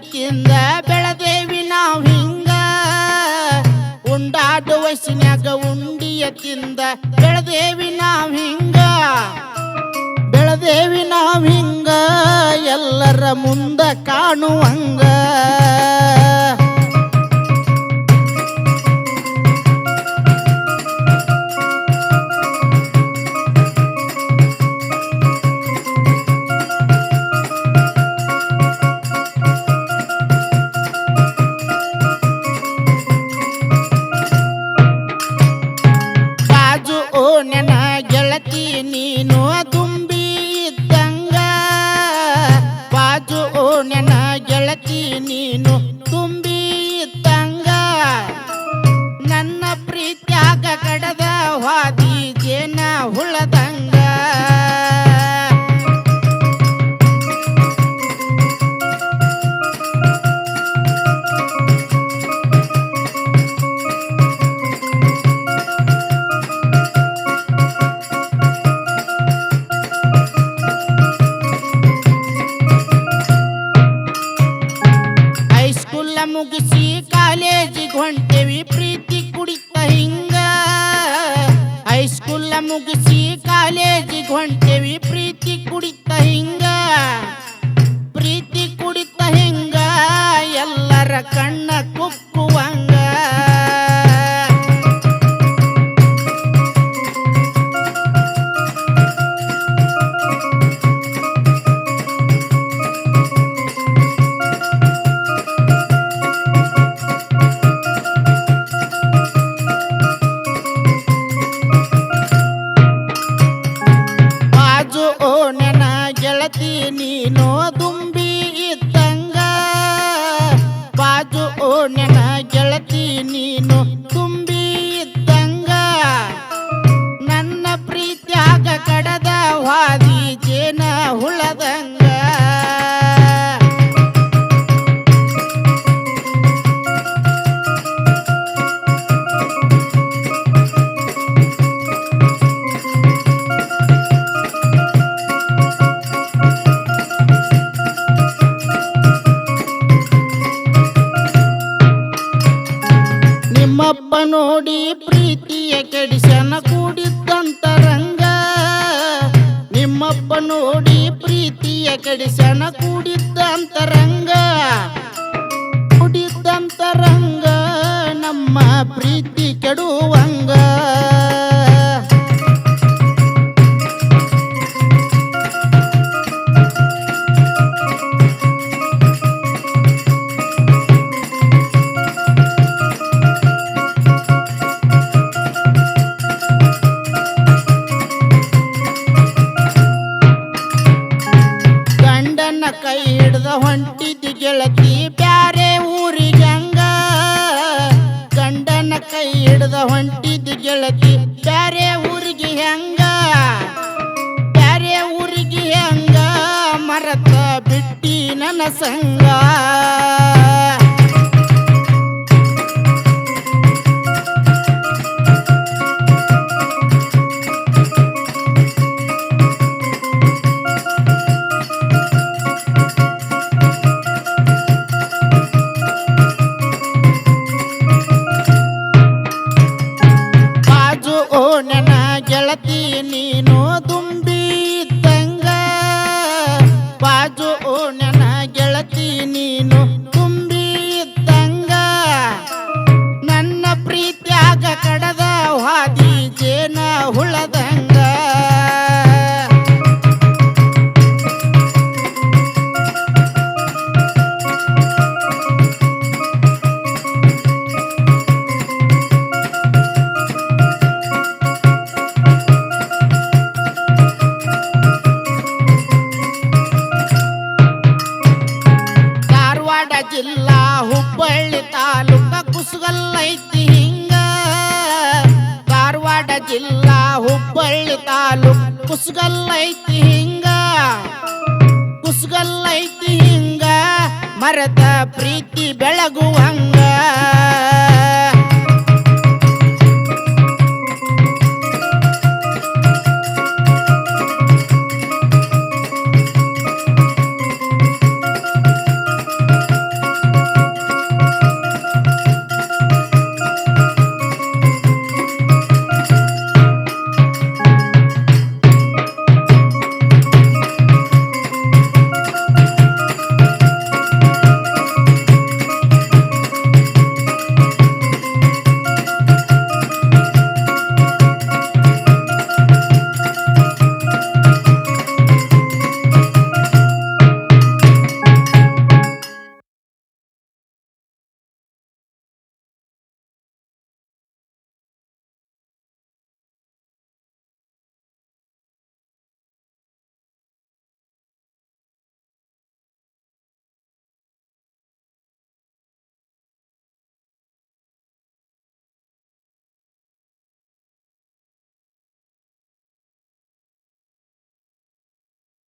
ತಿಂದ ಬೆಳದೇವಿ ನಾವ್ ಹಿಂಗ ಉಂಡಾಡು ವಯಸ್ಸಿನ್ಯಾಗ ಉಂಡಿಯ ತಿಂದ ಬೆಳದೇವಿ ನಾವ್ ಹಿಂಗ ಬೆಳದೇವಿ ನಾವ್ ಹಿಂಗ ಎಲ್ಲರ ಮುಂದ ಕಾಣುವಂಗ ನನ್ನ ಗೆಳತಿ ನೀನು ತುಂಬಿ ಇದ್ದಂಗ ಬಾಜು ನನ್ನ ಗೆಳತಿ ನೀನು ತುಂಬಿ ಇದ್ದಂಗ ನನ್ನ ಪ್ರೀತ್ಯಾಗ ಕಡದ ಹಾದಿ ಜೇನ ಹುಳದಂಗ ಮುಗಿಸಿ ಕಾಲೇಜಿಗೆ ಹೊಂಟೇವಿ ಪ್ರೀತಿ ಕುಡಿತ ಹಿಂಗ ಹೈಸ್ಕೂಲ್ ಮುಗಿಸಿ ಕಾಲೇಜಿಗೆ ಹೊಂಟೇವಿ ಪ್ರೀತಿ ಕುಡಿತ ಹಿಂಗ ಪ್ರೀತಿ ಕುಡಿತ ಹಿಂಗ ಎಲ್ಲರ ಕಣ್ಣ ಕುಕ್ಕುವಂಗ ನೀನು ತುಂಬಿ ಇದ್ದಂಗ ಬಾಜು ನನ್ನ ಗೆಳತಿ ನೀನು ತುಂಬಿ ಇದ್ದಂಗ ನನ್ನ ಪ್ರೀತ್ಯಾಗ ಕಡದ ಹಾದಿ ಜೇನ ಹುಳದಂಗ ನಿಮ್ಮಪ್ಪ ನೋಡಿ ಪ್ರೀತಿಯ ಕೆಡಿಸನ ಕೂಡಿದ್ದಂತರಂಗ ನಿಮ್ಮಪ್ಪ ನೋಡಿ ಪ್ರೀತಿಯ ಕೆಡಿಸನ ಕೂಡಿದ್ದಂತರಂಗ ನಮ್ಮ ಪ್ರೀತಿ ಕೆಡುವಂಗ ಕೈ ಹಿಡ್ದ ಹೊಂಟಿದ್ದಿ ಗೆಳತಿ ಬ್ಯಾರೆ ಊರಿಗಂಗ ಗಂಡನ ಕೈ ಹಿಡ್ದ ಹೊಂಟಿದ್ದಿ ಗೆಳತಿ ಬ್ಯಾರೆ ಊರಿಗೆ ಹೆಂಗ ಬ್ಯಾರೆ ಊರಿಗೆ ಹೆಂಗ ಮರತ ಬಿಟ್ಟಿ ನನ್ನ ಸಂಗ ನನ್ನ ಗೆಳತಿ ನೀನು ತುಂಬಿ ಇದ್ದಂಗ ಬಾಜು ನನ್ನ ಗೆಳತಿ ನೀನು ತುಂಬಿ ಇದ್ದಂಗ ನನ್ನ ಪ್ರೀತ್ಯಾಗ ಕಡದ ಹಾದಿ ಜೇನ ಹುಳದಂಗ ಜಿಲ್ಲಾ ಹುಬ್ಬಳ್ಳಿ ತಾಲೂಕ ಕುಸುಗಲ್ ಐತಿ ಹಿಂಗ ಧಾರವಾಡ ಜಿಲ್ಲಾ ಹುಬ್ಬಳ್ಳಿ ತಾಲೂಕ ಕುಸುಗಲ್ ಐತಿ ಹಿಂಗ ಕುಸುಗಲ್ ಐತಿ ಹಿಂಗ ಮರದ ಪ್ರೀತಿ ಬೆಳಗುವಂಗ